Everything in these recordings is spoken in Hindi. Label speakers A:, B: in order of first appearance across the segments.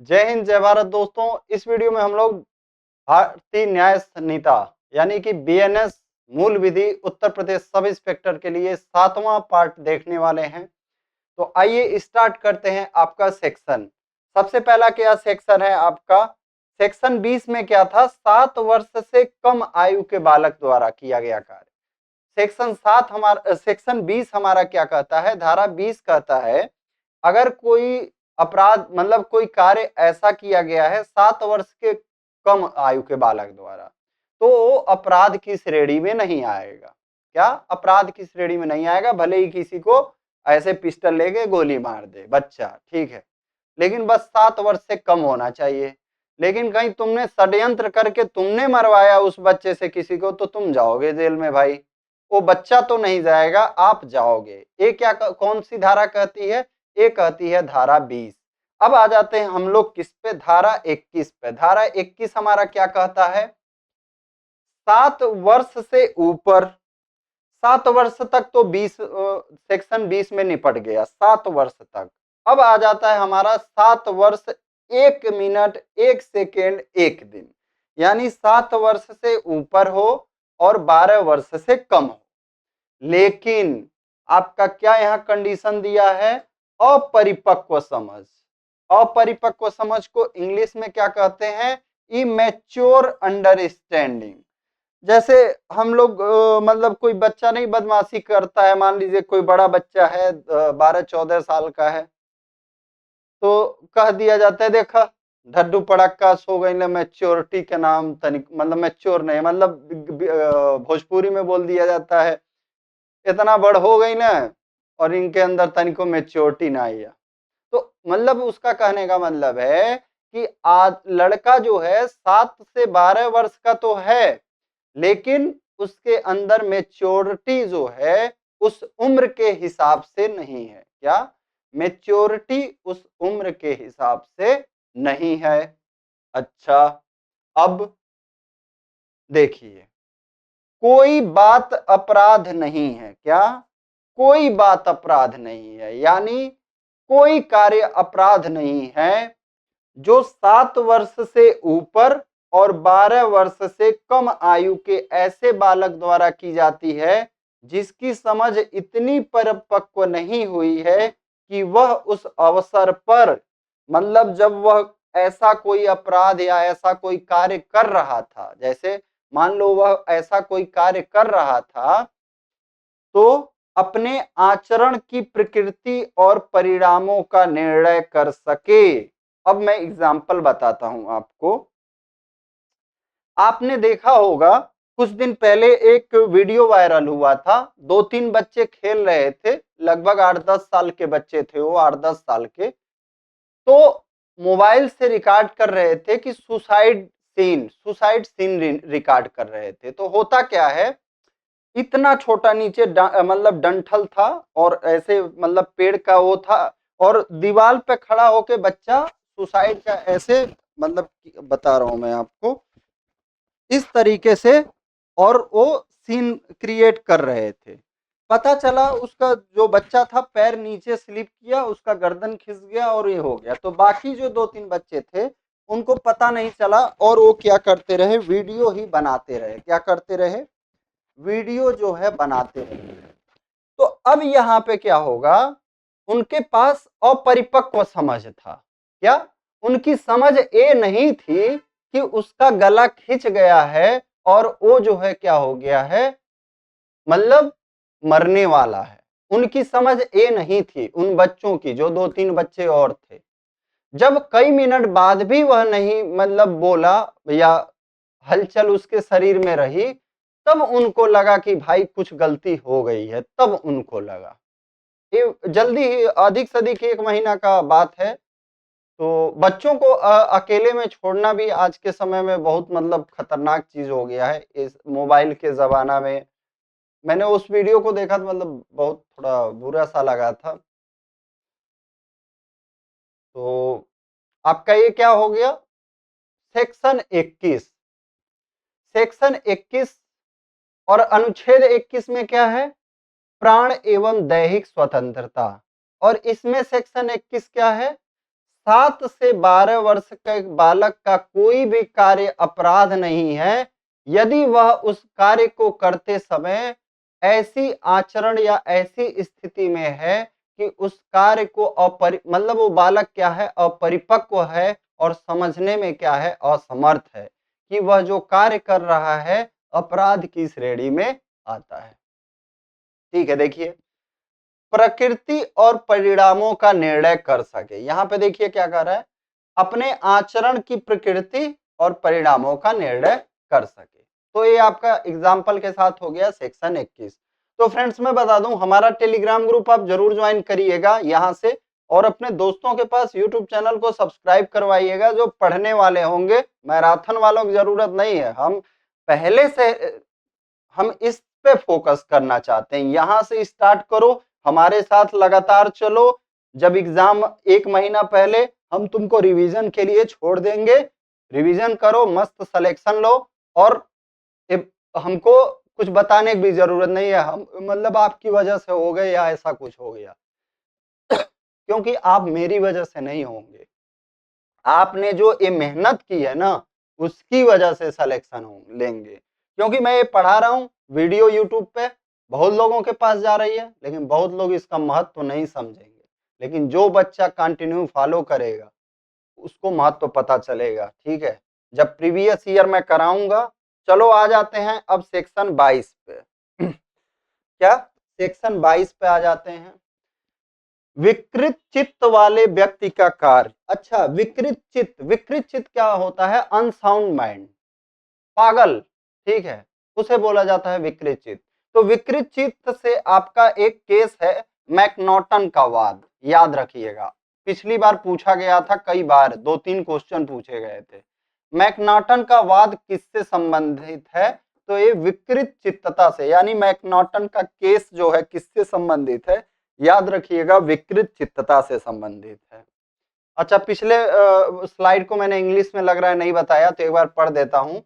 A: जय हिंद जय भारत दोस्तों। इस वीडियो में हम लोग भारतीय न्याय संहिता यानी कि बीएनएस मूल विधि उत्तर प्रदेश सब इंस्पेक्टर के लिए 7वां पार्ट देखने वाले हैं। तो आइए स्टार्ट करते हैं आपका सेक्शन। सबसे पहला क्या सेक्शन है आपका? सेक्शन 20 में क्या था? 7 वर्ष से कम आयु के बालक द्वारा किया गया कार्य। सेक्शन 20 हमारा क्या कहता है? धारा 20 कहता है अगर कोई अपराध मतलब कोई कार्य ऐसा किया गया है 7 वर्ष के कम आयु के बालक द्वारा, तो अपराध की श्रेणी में नहीं आएगा। क्या अपराध की श्रेणी में नहीं आएगा? भले ही किसी को ऐसे पिस्टल लेके गोली मार दे बच्चा, ठीक है, लेकिन बस 7 वर्ष से कम होना चाहिए। लेकिन कहीं तुमने षड्यंत्र करके तुमने मरवाया उस बच्चे से किसी को, तो तुम जाओगे जेल में भाई। वो बच्चा तो नहीं जाएगा, आप जाओगे। ये क्या कौन सी धारा कहती है? ये कहती है धारा 20। अब आ जाते हैं हम लोग किस पे? धारा 21 पे। धारा 21 हमारा क्या कहता है? 7 वर्ष से ऊपर, 7 वर्ष तक तो 20 सेक्शन 20 में निपट गया, 7 वर्ष तक। अब आ जाता है हमारा 7 वर्ष 1 मिनट 1 सेकेंड 1 दिन, यानी 7 वर्ष से ऊपर हो और 12 वर्ष से कम हो। लेकिन आपका क्या यहाँ कंडीशन दिया है? अपरिपक्व समझ। अपरिपक्व समझ को इंग्लिश में क्या कहते हैं? Immature understanding. जैसे हम लोग मतलब कोई बच्चा नहीं बदमाशी करता है, मान लीजिए कोई बड़ा बच्चा है 12-14 साल का है, तो कह दिया जाता है देखा ढड्डू पड़क्का सो गई ना, मैच्योरिटी के नाम तनिक मतलब मैच्योर नहीं, मतलब भोजपुरी में बोल दिया जाता है इतना बड़ हो गई ना और इनके अंदर तनिको मैच्योरिटी ना आई। तो मतलब उसका कहने का मतलब है कि आज लड़का जो है 7 से 12 वर्ष का तो है, लेकिन उसके अंदर मेच्योरिटी जो है उस उम्र के हिसाब से नहीं है। क्या? मेच्योरिटी उस उम्र के हिसाब से नहीं है। अच्छा, अब देखिए, कोई बात अपराध नहीं है। क्या? कोई बात अपराध नहीं है, यानी कोई कार्य अपराध नहीं है जो 7 वर्ष से ऊपर और 12 वर्ष से कम आयु के ऐसे बालक द्वारा की जाती है जिसकी समझ इतनी परिपक्व नहीं हुई है कि वह उस अवसर पर, मतलब जब वह ऐसा कोई अपराध या ऐसा कोई कार्य कर रहा था, जैसे मान लो वह ऐसा कोई कार्य कर रहा था, तो अपने आचरण की प्रकृति और परिणामों का निर्णय कर सके। अब मैं एग्जाम्पल बताता हूं आपको। आपने देखा होगा कुछ दिन पहले एक वीडियो वायरल हुआ था, 2-3 बच्चे खेल रहे थे, लगभग 8-10 साल के बच्चे थे वो, 8-10 साल के। तो मोबाइल से रिकॉर्ड कर रहे थे कि सुसाइड सीन रिकॉर्ड कर रहे थे। तो होता क्या है, इतना छोटा नीचे मतलब डंठल था और ऐसे मतलब पेड़ का वो था, और दीवार पे खड़ा होके बच्चा सुसाइड का ऐसे मतलब बता रहा हूं मैं आपको, इस तरीके से, और वो सीन क्रिएट कर रहे थे। पता चला उसका जो बच्चा था पैर नीचे स्लिप किया, उसका गर्दन खिस गया और ये हो गया। तो बाकी जो 2-3 बच्चे थे उनको पता नहीं चला और वो क्या करते रहे, वीडियो ही बनाते रहे। क्या करते रहे? वीडियो जो है बनाते रहे। तो अब यहाँ पे क्या होगा, उनके पास अपरिपक्व समझ था। क्या? उनकी समझ ये नहीं थी कि उसका गला खिंच गया है और वो जो है क्या हो गया है, मतलब मरने वाला है। उनकी समझ ये नहीं थी उन बच्चों की, जो 2-3 बच्चे और थे। जब कई मिनट बाद भी वह नहीं मतलब बोला या हलचल उसके शरीर में रही, तब उनको लगा कि भाई कुछ गलती हो गई है। तब उनको लगा, ये जल्दी ही अधिक से अधिक 1 महीना का बात है। तो बच्चों को अकेले में छोड़ना भी आज के समय में बहुत मतलब खतरनाक चीज हो गया है इस मोबाइल के जमाना में। मैंने उस वीडियो को देखा तो मतलब बहुत थोड़ा बुरा सा लगा था। तो आपका ये क्या हो गया? सेक्शन 21। सेक्शन 21 और अनुच्छेद 21 में क्या है? प्राण एवं दैहिक स्वतंत्रता। और इसमें सेक्शन 21 क्या है? 7 से 12 वर्ष के बालक का कोई भी कार्य अपराध नहीं है यदि वह उस कार्य को करते समय ऐसी आचरण या ऐसी स्थिति में है कि उस कार्य को मतलब वो बालक क्या है, अपरिपक्व है और समझने में क्या है, असमर्थ है कि वह जो कार्य कर रहा है अपराध की श्रेणी में आता है। ठीक है, देखिए, प्रकृति और परिणामों का निर्णय कर सके। यहाँ पे देखिए क्या कर रहा है, अपने आचरण की प्रकृति और परिणामों का निर्णय कर सके। तो ये आपका एग्जाम्पल के साथ हो गया सेक्शन 21। तो फ्रेंड्स मैं बता दूं, हमारा टेलीग्राम ग्रुप आप जरूर ज्वाइन करिएगा यहाँ से, और अपने दोस्तों के पास यूट्यूब चैनल को सब्सक्राइब करवाइएगा जो पढ़ने वाले होंगे। मैराथन वालों की जरूरत नहीं है, हम पहले से हम इस पे फोकस करना चाहते हैं। यहां से स्टार्ट करो, हमारे साथ लगातार चलो। जब एग्जाम 1 महीना पहले हम तुमको रिवीजन के लिए छोड़ देंगे, रिवीजन करो, मस्त सिलेक्शन लो, और हमको कुछ बताने की भी जरूरत नहीं है हम मतलब आपकी वजह से हो गए या ऐसा कुछ हो गया क्योंकि आप मेरी वजह से नहीं होंगे, आपने जो ये मेहनत की है ना उसकी वजह से सिलेक्शन लेंगे। क्योंकि मैं ये पढ़ा रहा हूँ वीडियो यूट्यूब पे, बहुत लोगों के पास जा रही है लेकिन बहुत लोग इसका महत्व नहीं समझेंगे, लेकिन जो बच्चा कंटिन्यू फॉलो करेगा उसको महत्व पता चलेगा। ठीक है, जब प्रीवियस ईयर में कराऊंगा। चलो आ जाते हैं अब सेक्शन 22 पे क्या सेक्शन 22 पे आ जाते हैं। विकृत चित्त वाले व्यक्ति का कार्य। अच्छा, विकृत चित्त क्या होता है, अनसाउंड माइंड, पागल। ठीक है, उसे बोला जाता है विकृत चित्त। तो विकृत चित्त से आपका एक केस है मैकनॉटन का वाद, याद रखिएगा, पिछली बार पूछा गया था, कई बार 2-3 क्वेश्चन पूछे गए थे। मैकनॉटन का वाद किससे संबंधित है, तो ये विकृत चित्तता से, यानी मैकनॉटन का केस जो है किससे संबंधित है, याद रखिएगा विकृत चित्तता से संबंधित है। अच्छा, पिछले स्लाइड को मैंने इंग्लिश में लग रहा है नहीं बताया, तो एक बार पढ़ देता हूं।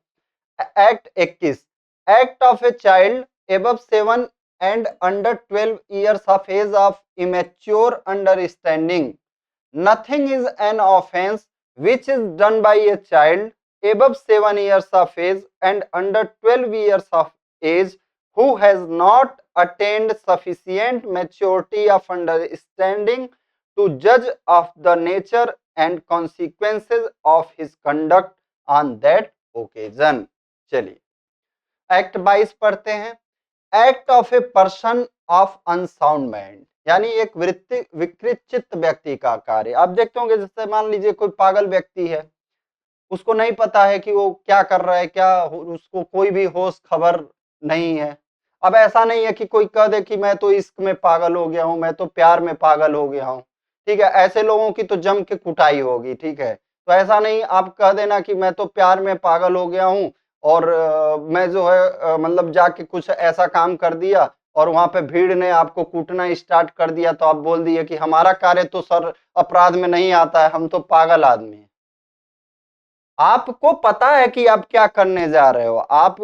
A: Act 21, act of a child above 7 and under 12 years of age of immature understanding. Nothing is an offense which is done by a child above 7 years of age and under 12 years of age who has not attained sufficient maturity of understanding to judge of the nature and consequences of his conduct on that occasion. चलिए एक्ट 22 पढ़ते हैं। Act of a person of unsound mind, यानी एक विकृत चित्त व्यक्ति का कार्य। आप देखते होंगे, जैसे मान लीजिए कोई पागल व्यक्ति है, उसको नहीं पता है कि वो क्या कर रहा है, क्या उसको कोई भी होश खबर नहीं है। अब ऐसा नहीं है कि कोई कह दे कि मैं तो इश्क में पागल हो गया हूं, मैं तो प्यार में पागल हो गया हूं। ठीक है, ऐसे लोगों की तो जम के कुटाई होगी। ठीक है, तो ऐसा नहीं आप कह देना कि मैं तो प्यार में पागल हो गया हूं और मैं जो है मतलब जाके कुछ ऐसा काम कर दिया और वहां पे भीड़ ने आपको कूटना स्टार्ट कर दिया, तो आप बोल दिए कि हमारा कार्य तो सर अपराध में नहीं आता है, हम तो पागल आदमी हैं। आपको पता है कि आप क्या करने जा रहे हो, आप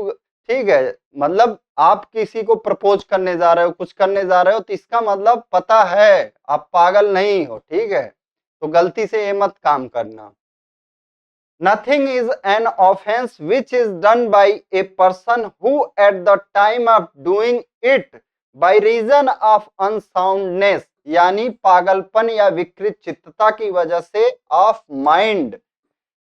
A: ठीक है, मतलब आप किसी को प्रपोज करने जा रहे हो, कुछ करने जा रहे हो, तो इसका मतलब पता है, आप पागल नहीं हो। ठीक है, तो गलती से ये मत काम करना। Nothing is an offense which is done by a person who at the time of doing it by reason of unsoundness, यानी पागलपन या विकृत चित्तता की वजह से of mind,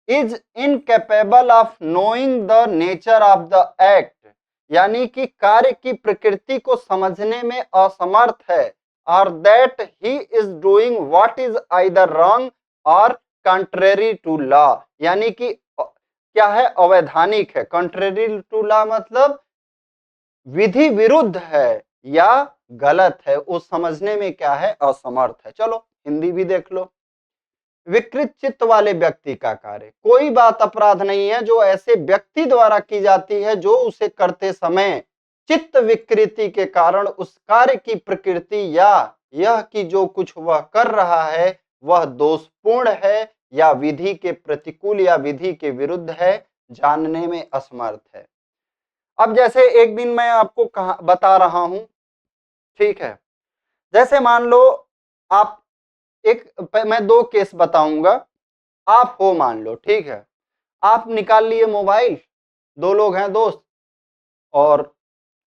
A: is incapable of knowing the nature of the act, यानी कि कार्य की प्रकृति को समझने में असमर्थ है, और that he is doing what is either wrong और कंट्रेरी टू लॉ, यानी कि क्या है, अवैधानिक है। कंट्रेरी टू लॉ मतलब विधि विरुद्ध है या गलत है, वो समझने में क्या है, असमर्थ है। चलो हिंदी भी देख लो। विकृत चित्त वाले व्यक्ति का कार्य, कोई बात अपराध नहीं है जो ऐसे व्यक्ति द्वारा की जाती है जो उसे करते समय चित्त विकृति के कारण उस कार्य की प्रकृति या यह कि जो कुछ वह कर रहा है वह दोषपूर्ण है या विधि के प्रतिकूल या विधि के विरुद्ध है, जानने में असमर्थ है। अब जैसे एक दिन मैं आपको बता रहा हूं, ठीक है, जैसे मान लो आप मैं 2 केस बताऊंगा। आप हो मान लो, ठीक है, आप निकाल लिए मोबाइल, 2 लोग हैं दोस्त, और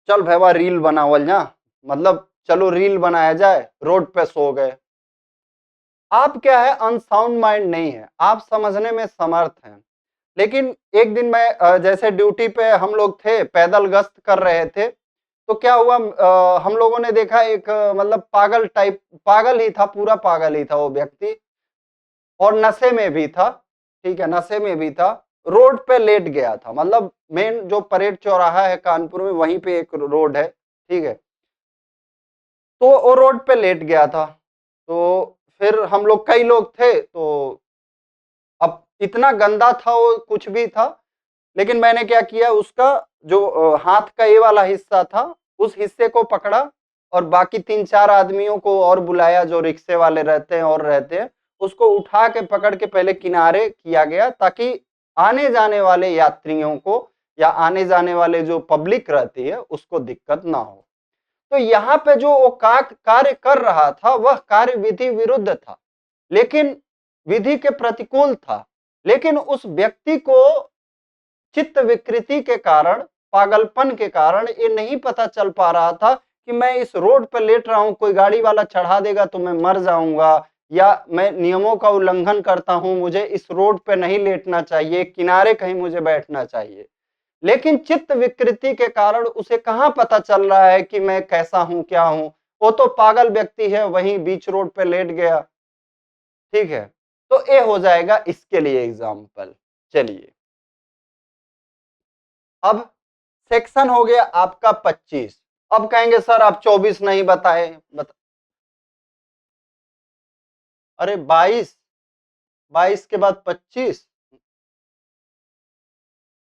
A: चल भैया रील बनावल जा, मतलब चलो रील बनाया जाए, रोड पे सो गए। आप क्या है, अनसाउंड माइंड नहीं है, आप समझने में समर्थ हैं। लेकिन एक दिन मैं जैसे ड्यूटी पे हम लोग थे, पैदल गश्त कर रहे थे, तो क्या हुआ, हम लोगों ने देखा एक मतलब पागल टाइप, पागल ही था, पूरा पागल ही था वो व्यक्ति, और नशे में भी था, ठीक है, नशे में भी था, रोड पे लेट गया था, मतलब मेन जो परेड चौराहा है कानपुर में, वहीं पे एक रोड है, ठीक है, तो वो रोड पे लेट गया था। तो फिर हम लोग कई लोग थे, तो अब इतना गंदा था वो, कुछ भी था, लेकिन मैंने क्या किया, उसका जो हाथ का ये वाला हिस्सा था, उस हिस्से को पकड़ा, और बाकी 3-4 आदमियों को और बुलाया जो रिक्शे वाले रहते हैं और रहते हैं, उसको उठा के पकड़ के पहले किनारे किया गया, ताकि आने जाने वाले यात्रियों को या आने जाने वाले जो पब्लिक रहती है उसको दिक्कत ना हो। तो यहाँ पे जो वो कार्य कर रहा था, वह कार्य विधि विरुद्ध था, लेकिन विधि के प्रतिकूल था। लेकिन उस व्यक्ति को चित्त विकृति के कारण, पागलपन के कारण ये नहीं पता चल पा रहा था कि मैं इस रोड पर लेट रहा हूं, कोई गाड़ी वाला चढ़ा देगा तो मैं मर जाऊंगा, या मैं नियमों का उल्लंघन करता हूं, मुझे इस रोड पे नहीं लेटना चाहिए, किनारे कहीं मुझे बैठना चाहिए। लेकिन चित्त विकृति के कारण उसे कहां पता चल रहा है कि मैं कैसा हूं, क्या हूं। वो तो पागल व्यक्ति है, वहीं बीच रोड पे लेट गया, ठीक है। तो ये हो जाएगा इसके लिए एग्जाम्पल। चलिए, अब सेक्शन हो गया आपका 25। अब कहेंगे सर आप 24 नहीं बताए, अरे 22, 22 के बाद 25,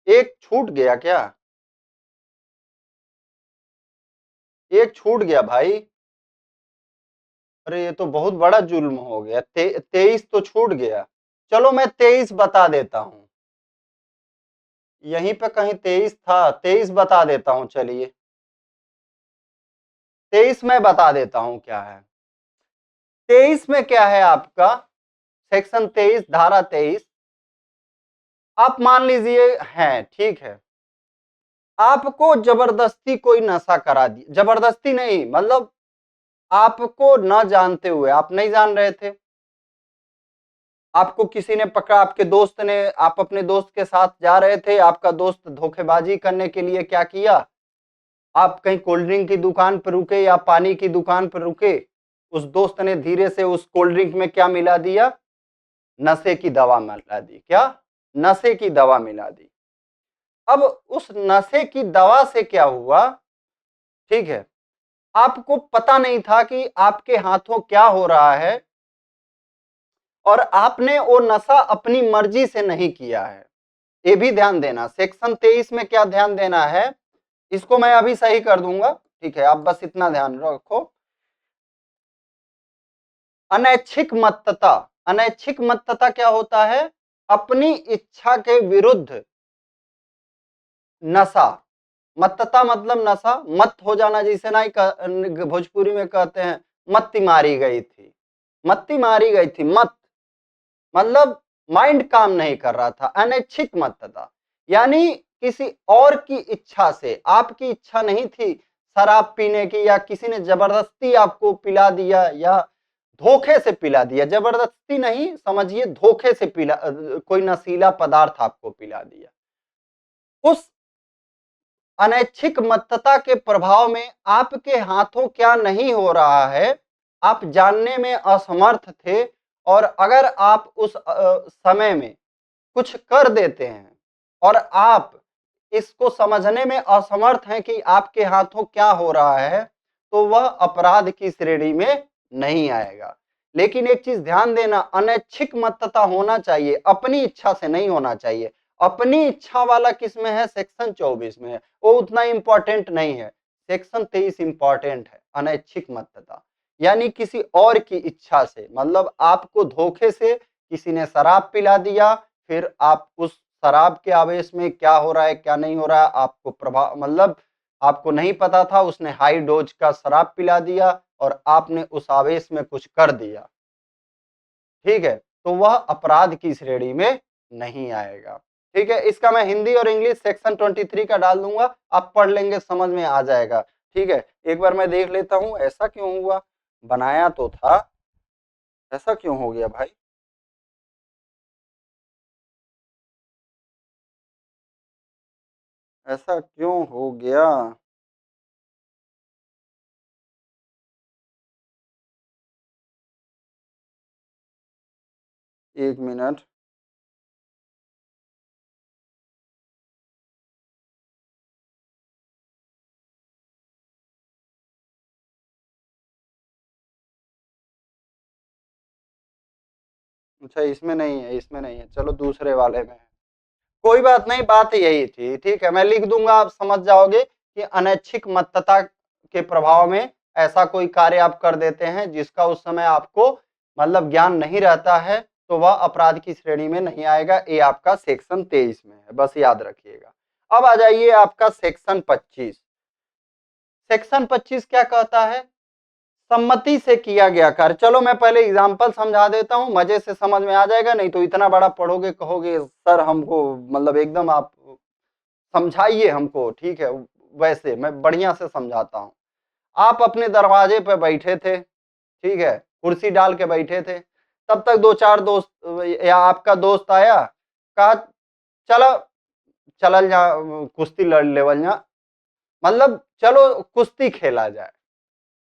A: एक छूट गया क्या? एक छूट गया भाई। अरे ये तो बहुत बड़ा जुल्म हो गया, 23 तो छूट गया। चलो मैं 23 बता देता हूं, यहीं पे कहीं 23 था, 23 बता देता हूं, चलिए 23 में बता देता हूं क्या है। 23 में क्या है आपका, सेक्शन 23 धारा 23, आप मान लीजिए हैं, ठीक है, आपको जबरदस्ती कोई नशा करा दिया, जबरदस्ती नहीं, मतलब आपको न जानते हुए, आप नहीं जान रहे थे, आपको किसी ने पकड़ा, आपके दोस्त ने, आप अपने दोस्त के साथ जा रहे थे, आपका दोस्त धोखेबाजी करने के लिए क्या किया, आप कहीं कोल्ड ड्रिंक की दुकान पर रुके या पानी की दुकान पर रुके, उस दोस्त ने धीरे से उस कोल्ड ड्रिंक में क्या मिला दिया, नशे की दवा मिला दी, क्या, नशे की दवा मिला दी। अब उस नशे की दवा से क्या हुआ, ठीक है, आपको पता नहीं था कि आपके हाथों क्या हो रहा है, और आपने वो नशा अपनी मर्जी से नहीं किया है। ये भी ध्यान देना, सेक्शन 23 में क्या ध्यान देना है, इसको मैं अभी सही कर दूंगा, ठीक है, आप बस इतना ध्यान रखो। अनैच्छिक मत्तता, अनैच्छिक मत्तता क्या होता है, अपनी इच्छा के विरुद्ध नशा, मत्तता मतलब नशा, मत हो जाना, जिसे ना भोजपुरी में कहते हैं मत्ती मारी गई थी, मत्ती मारी गई थी, मत मतलब माइंड काम नहीं कर रहा था, अनैच्छिक मत्तता, यानी किसी और की इच्छा से, आपकी इच्छा नहीं थी शराब पीने की, या किसी ने जबरदस्ती आपको पिला दिया, या धोखे से पिला दिया, जबरदस्ती नहीं समझिए, धोखे से पिला, कोई नशीला पदार्थ आपको पिला दिया, उस अनैच्छिक मत्तता के प्रभाव में आपके हाथों क्या नहीं हो रहा है, आप जानने में असमर्थ थे, और अगर आप उस समय में कुछ कर देते हैं, और आप इसको समझने में असमर्थ हैं कि आपके हाथों क्या हो रहा है, तो वह अपराध की श्रेणी में नहीं आएगा। लेकिन एक चीज ध्यान देना, अनैच्छिक मत्तता होना चाहिए, अपनी इच्छा से नहीं होना चाहिए। अपनी इच्छा वाला किस में है, सेक्शन 24 में है, वो उतना इंपॉर्टेंट नहीं है, सेक्शन 23 इंपॉर्टेंट है, अनैच्छिक मत्तता, यानी किसी और की इच्छा से, मतलब आपको धोखे से किसी ने शराब पिला दिया, फिर आप उस शराब के आवेश में क्या हो रहा है क्या नहीं हो रहा है आपको प्रभाव, मतलब आपको नहीं पता था, उसने हाई डोज का शराब पिला दिया और आपने उस आवेश में कुछ कर दिया, ठीक है, तो वह अपराध की श्रेणी में नहीं आएगा। ठीक है, इसका मैं हिंदी और इंग्लिश सेक्शन 23 का डाल दूंगा, आप पढ़ लेंगे, समझ में आ जाएगा। ठीक है, एक बार मैं देख लेता हूं ऐसा क्यों हुआ, बनाया तो था, ऐसा क्यों हो गया भाई। ऐसा क्यों हो गया। 1 मिनट। अच्छा, इसमें नहीं है, इसमें नहीं है, चलो दूसरे वाले में है। कोई बात नहीं, बात यही थी। ठीक है, मैं लिख दूंगा, आप समझ जाओगे कि अनैच्छिक मत्तता के प्रभाव में ऐसा कोई कार्य आप कर देते हैं जिसका उस समय आपको मतलब ज्ञान नहीं रहता है, तो वह अपराध की श्रेणी में नहीं आएगा। ये आपका सेक्शन 23 में है, बस याद रखिएगा। अब आ जाइए आपका सेक्शन 25। सेक्शन 25 क्या कहता है, सम्मति से किया गया कार्य। चलो मैं पहले एग्जाम्पल समझा देता हूं, मजे से समझ में आ जाएगा, नहीं तो इतना बड़ा पढ़ोगे कहोगे सर हमको मतलब एकदम आप समझाइए हमको। ठीक है, वैसे मैं बढ़िया से समझाता हूं। आप अपने दरवाजे पे बैठे थे, ठीक है, कुर्सी डाल के बैठे थे, तब तक दो चार दोस्त या आपका दोस्त आया, कहा चलो चलल जा कुश्ती लड़ लेवल जा, मतलब चलो कुश्ती खेला जाए।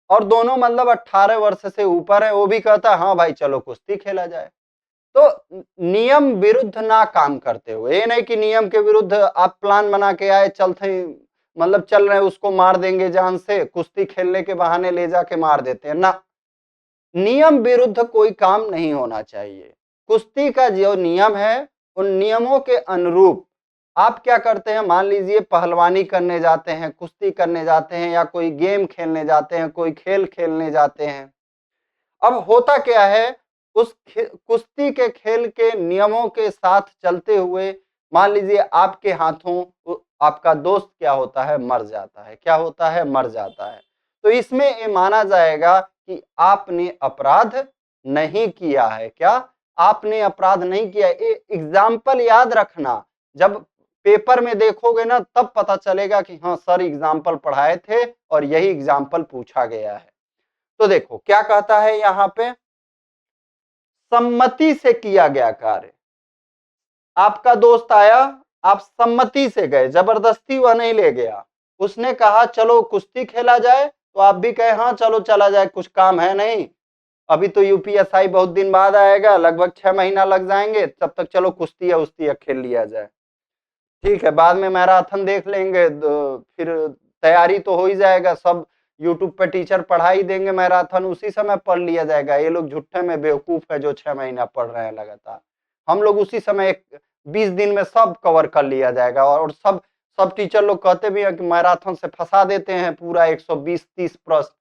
A: और दोनों मतलब 18 वर्ष से ऊपर है, वो भी कहता है हाँ भाई चलो कुश्ती खेला जाए। तो नियम विरुद्ध ना काम करते हुए, ये नहीं कि नियम के विरुद्ध आप प्लान बना के आए, चलते मतलब चल रहे उसको मार देंगे जान से, कुश्ती खेलने के बहाने ले जाके मार देते हैं ना। नियम विरुद्ध कोई काम नहीं होना चाहिए। कुश्ती का जो नियम है उन नियमों के अनुरूप आप क्या करते हैं, मान लीजिए पहलवानी करने जाते हैं, कुश्ती करने जाते हैं, या कोई गेम खेलने जाते हैं, कोई खेल खेलने जाते हैं। अब होता क्या है, उस कुश्ती के खेल के नियमों के साथ चलते हुए मान लीजिए आपके हाथों आपका दोस्त क्या होता है, मर जाता है। क्या होता है, मर जाता है। तो इसमें ये माना जाएगा कि आपने अपराध नहीं किया है। क्या आपने अपराध नहीं किया। ये एग्जाम्पल याद रखना, जब पेपर में देखोगे ना तब पता चलेगा कि हाँ सर एग्जाम्पल पढ़ाए थे और यही एग्जाम्पल पूछा गया है। तो देखो क्या कहता है यहां पे, सम्मति से किया गया कार्य। आपका दोस्त आया, आप सम्मति से गए, जबरदस्ती वह नहीं ले गया। उसने कहा चलो कुश्ती खेला जाए, तो आप भी कहे हाँ चलो चला जाए, कुछ काम है नहीं, अभी तो यूपीएसआई बहुत दिन बाद आएगा, लगभग 6 महीना लग जाएंगे, तब तक चलो कुश्ती या उश्ती खेल लिया जाए। ठीक है, बाद में मैराथन देख लेंगे, फिर तैयारी तो हो ही जाएगा, सब यूट्यूब पे टीचर पढ़ा ही देंगे, मैराथन उसी समय पढ़ लिया जाएगा। ये लोग झुट्ठे में बेवकूफ है जो 6 महीना पढ़ रहे हैं लगातार। हम लोग उसी समय 20 दिन में सब कवर कर लिया जाएगा। और सब सब टीचर लोग कहते भी हैं कि मैराथन से फंसा देते हैं पूरा 120-30 प्रश्न,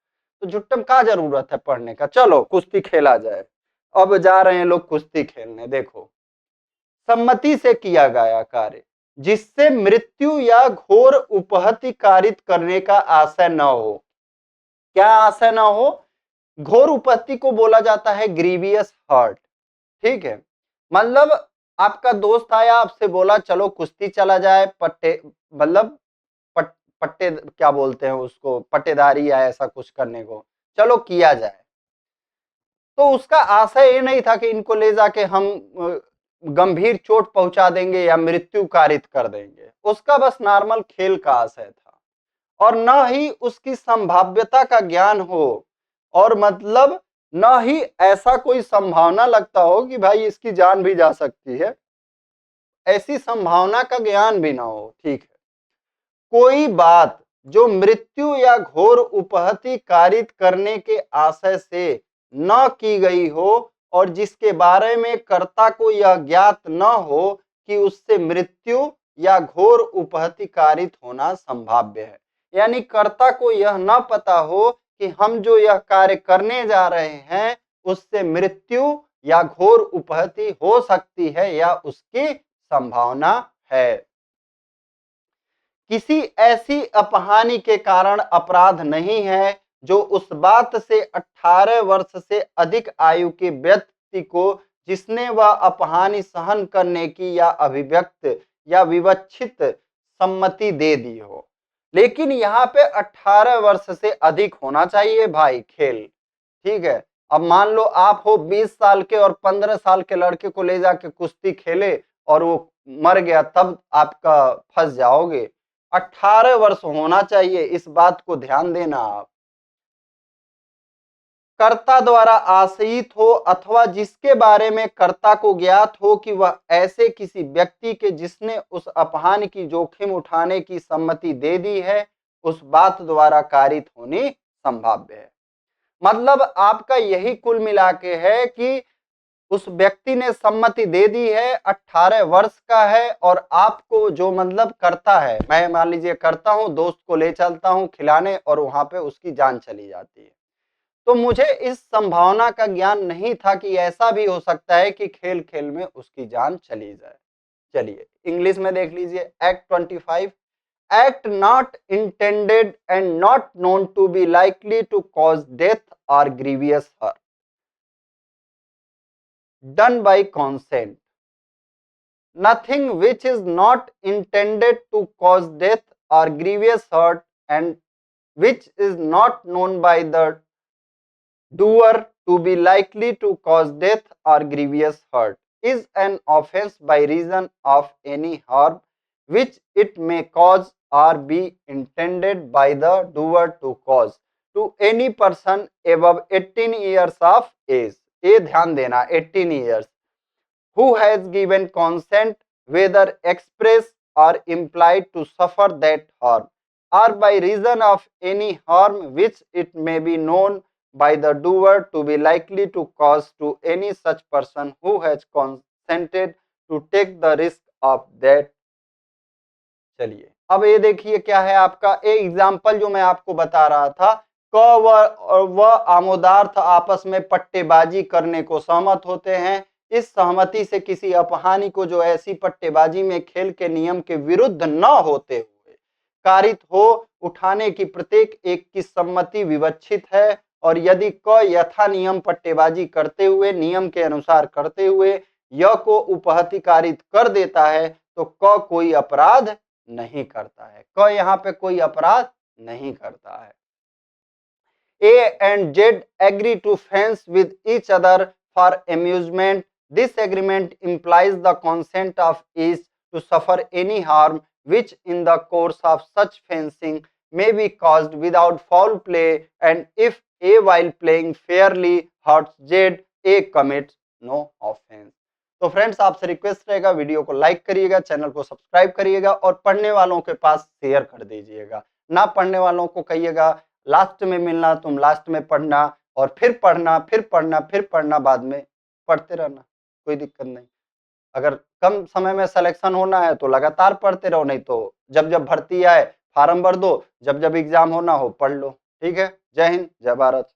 A: तो झुट्टे में क्या जरूरत है पढ़ने का। चलो कुश्ती खेला जाए। अब जा रहे हैं लोग कुश्ती खेलने। देखो, सम्मति से किया गया कार्य जिससे मृत्यु या घोर उपहति कारित करने का आशय न हो। क्या आशय न हो, घोर उपहति को बोला जाता है ग्रीवियस हर्ट। ठीक है, मतलब आपका दोस्त आया, आपसे बोला चलो कुश्ती चला जाए, पट्टे मतलब पट्टे क्या बोलते हैं उसको, पट्टेदारी या ऐसा कुछ करने को, चलो किया जाए। तो उसका आशय ये नहीं था कि इनको ले जाके हम गंभीर चोट पहुंचा देंगे या मृत्यु कारित कर देंगे। उसका बस नॉर्मल खेल का आशय था, और न ही उसकी संभाव्यता का ज्ञान हो, और मतलब न ही ऐसा कोई संभावना लगता हो कि भाई इसकी जान भी जा सकती है, ऐसी संभावना का ज्ञान भी ना हो। ठीक है, कोई बात जो मृत्यु या घोर उपहति कारित करने के आशय से न की गई हो और जिसके बारे में कर्ता को यह ज्ञात न हो कि उससे मृत्यु या घोर उपहति कारित होना संभाव्य है। यानी कर्ता को यह न पता हो कि हम जो यह कार्य करने जा रहे हैं उससे मृत्यु या घोर उपहति हो सकती है या उसकी संभावना है। किसी ऐसी अपहानि के कारण अपराध नहीं है जो उस बात से 18 वर्ष से अधिक आयु के व्यक्ति को जिसने वह अपहानि सहन करने की या अभिव्यक्त या विवक्षित सम्मति दे दी हो। लेकिन यहाँ पे 18 वर्ष से अधिक होना चाहिए भाई खेल, ठीक है। अब मान लो आप हो 20 साल के और 15 साल के लड़के को ले जाके कुश्ती खेले और वो मर गया, तब आपका फंस जाओगे। 18 वर्ष होना चाहिए, इस बात को ध्यान देना आप। कर्ता द्वारा आश्रित हो अथवा जिसके बारे में कर्ता को ज्ञात हो कि वह ऐसे किसी व्यक्ति के जिसने उस अपहान की जोखिम उठाने की सम्मति दे दी है, उस बात द्वारा कारित होनी संभाव्य है। मतलब आपका यही कुल मिला के है कि उस व्यक्ति ने सम्मति दे दी है, 18 वर्ष का है, और आपको जो मतलब करता है, मैं मान लीजिए करता हूं, दोस्त को ले चलता हूं खिलाने और वहां पे उसकी जान चली जाती है, तो मुझे इस संभावना का ज्ञान नहीं था कि ऐसा भी हो सकता है कि खेल खेल में उसकी जान चली जाए। चलिए इंग्लिश में देख लीजिए act 25, act not intended and not known to be likely to cause death or grievous hurt, done by consent. Nothing which is not intended to cause death or grievous hurt and which is not known by the doer to be likely to cause death or grievous hurt is an offense by reason of any harm which it may cause or be intended by the doer to cause to any person above 18 years of age. ये ध्यान देना, 18 years, who has given consent whether express or implied to suffer that harm or by reason of any harm which it may be known by the doer to be likely to cause to any such person who has consented to take the risk of that. चलिए अब ये देखिए क्या है आपका एक एग्जाम्पल जो मैं आपको बता रहा था, क व आमोदार्थ आपस में पट्टेबाजी करने को सहमत होते हैं। इस सहमति से किसी अपहानी को जो ऐसी पट्टेबाजी में खेल के नियम के विरुद्ध न होते हुए कारित हो उठाने की प्रत्येक एक की सम्मति विवक्षित है, और यदि क यथा नियम पट्टेबाजी करते हुए नियम के अनुसार करते हुए य को उपहति कारित कर देता है तो क कोई अपराध नहीं करता है। क यहाँ पे कोई अपराध नहीं करता है। A and Z agree to fence with each other for amusement. This agreement implies the consent of each to suffer any harm which in the course of such fencing may be caused without foul play, and if A while playing fairly hurts Z, A commits no offense. तो फ्रेंड्स आपसे रिक्वेस्ट रहेगा वीडियो को लाइक करिएगा, चैनल को सब्सक्राइब करिएगा और पढ़ने वालों के पास शेयर कर दीजिएगा। ना पढ़ने वालों को कहिएगा लास्ट में मिलना, तुम लास्ट में पढ़ना और फिर पढ़ना फिर पढ़ना फिर पढ़ना, बाद में पढ़ते रहना, कोई दिक्कत नहीं। अगर कम समय में सिलेक्शन होना है तो लगातार पढ़ते रहो, नहीं तो जब जब भर्ती आए फार्म भर दो, जब जब एग्जाम होना हो पढ़ लो। ठीक है, जय हिंद, जय भारत।